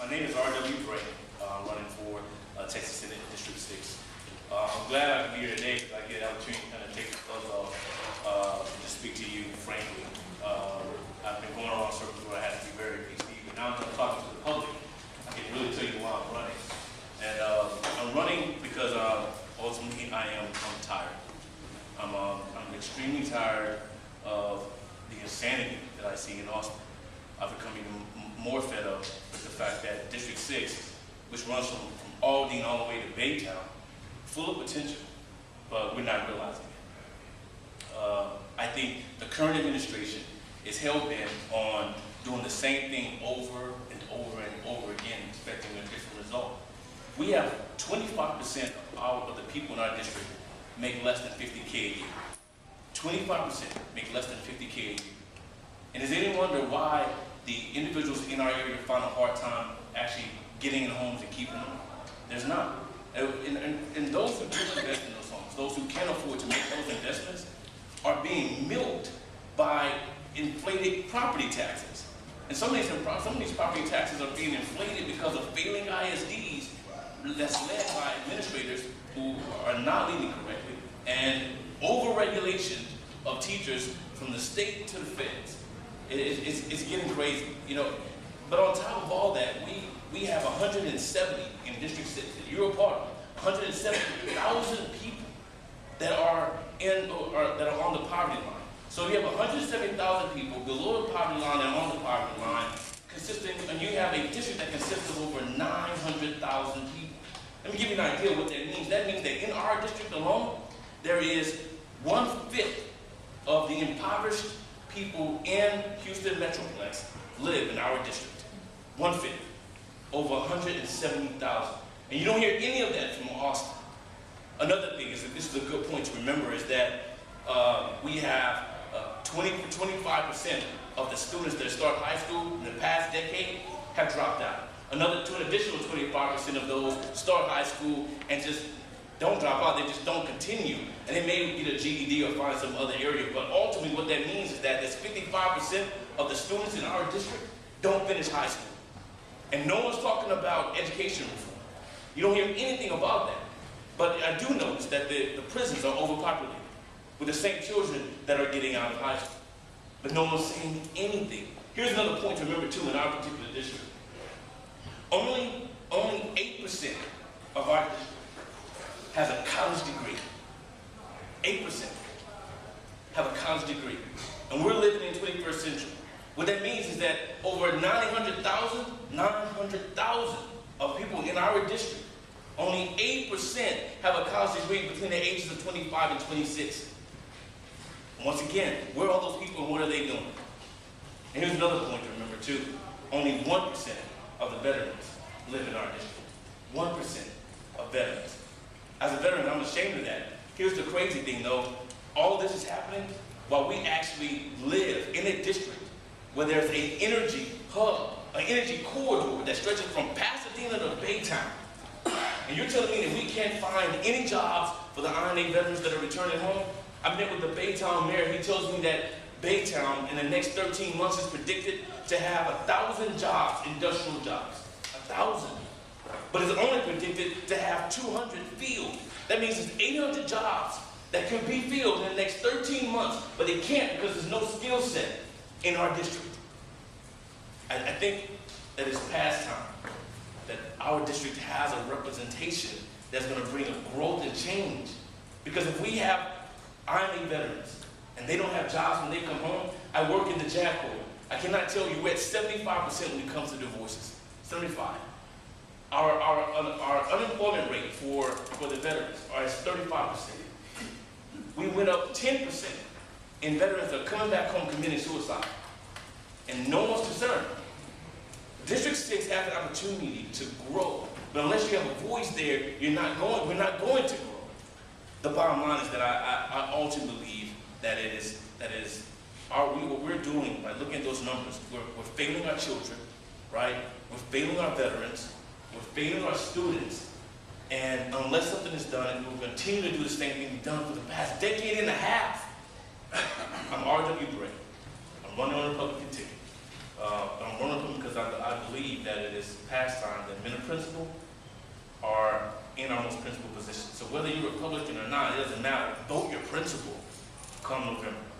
My name is R.W. Bray, running for Texas Senate District 6. I'm glad I can be here today because I get an opportunity to kind of take the clothes off to speak to you frankly. I've been going around circles where I had to be very PC, but now I'm talking to the public. I can really tell you why I'm running. And I'm running because ultimately I'm tired. I'm extremely tired of the insanity that I see in Austin. I've become even more fed up with the fact that District 6, which runs from Aldine all the way to Baytown, full of potential, but we're not realizing it. I think the current administration is hell-bent on doing the same thing over and over and over again, expecting a different result. We have 25% of the people in our district make less than $50K a year. 25% make less than $50K a year. And is anyone wonder why the individuals in our area find a hard time actually getting in homes and keeping them? There's not. And those who do invest in those homes, those who can afford to make those investments, are being milked by inflated property taxes. And some of these property taxes are being inflated because of failing ISDs that's led by administrators who are not leading correctly, and over-regulation of teachers from the state to the feds. It's getting crazy, you know. But on top of all that, we have 170 in District 6 that you're a part of, 170,000 people that are on the poverty line. So you have 170,000 people below the poverty line and on the poverty line, and you have a district that consists of over 900,000 people. Let me give you an idea of what that means. That means that in our district alone, there is 1/5 of the impoverished people in Houston Metroplex live in our district. 1/5, over 170,000. And you don't hear any of that from Austin. Another thing is that this is a good point to remember is that we have 25% of the students that start high school in the past decade have dropped out. An additional 25% of those start high school and just don't drop out, they just don't continue. And they may get a GED or find some other area, but ultimately what that means is that there's 55% of the students in our district don't finish high school. And no one's talking about education reform. You don't hear anything about that. But I do notice that the prisons are overpopulated with the same children that are getting out of high school. But no one's saying anything. Here's another point to remember too in our particular district. Only 8% of our district has a college degree. 8% have a college degree. And we're living in the 21st century. What that means is that over 900,000 of people in our district, only 8% have a college degree between the ages of 25 and 26. Once again, where are all those people and what are they doing? And here's another point to remember too. Only 1% of the veterans live in our district. 1% of veterans. As a veteran, I'm ashamed of that. Here's the crazy thing though. All this is happening while we actually live in a district where there's an energy hub, an energy corridor that stretches from Pasadena to Baytown. And you're telling me that we can't find any jobs for the INA veterans that are returning home? I met with the Baytown mayor. He tells me that Baytown in the next 13 months is predicted to have 1,000 jobs, industrial jobs. 1,000. But it's only predicted to have 200 filled. That means there's 800 jobs that can be filled in the next 13 months, but they can't because there's no skill set in our district. I think that it's past time that our district has a representation that's going to bring a growth and change. Because if we have IMA veterans and they don't have jobs when they come home, I work in the JAG Corps. I cannot tell you we're at 75% when it comes to divorces. 75. Our unemployment rate for the veterans is 35%. We went up 10% in veterans that are coming back home committing suicide. And no one's concerned. District 6 has an opportunity to grow, but unless you have a voice there, we're not going to grow. The bottom line is that I ultimately believe that what we're doing by looking at those numbers, we're failing our children, right? We're failing our veterans, we're failing our students, and unless something is done, and we'll continue to do the same thing we've done for the past decade and a half. I'm R.W. Bray. I'm running on a Republican ticket. I'm running because I believe believe that it is past time that men of principle are in our most principal position. So whether you're Republican or not, it doesn't matter. Vote your principle come November.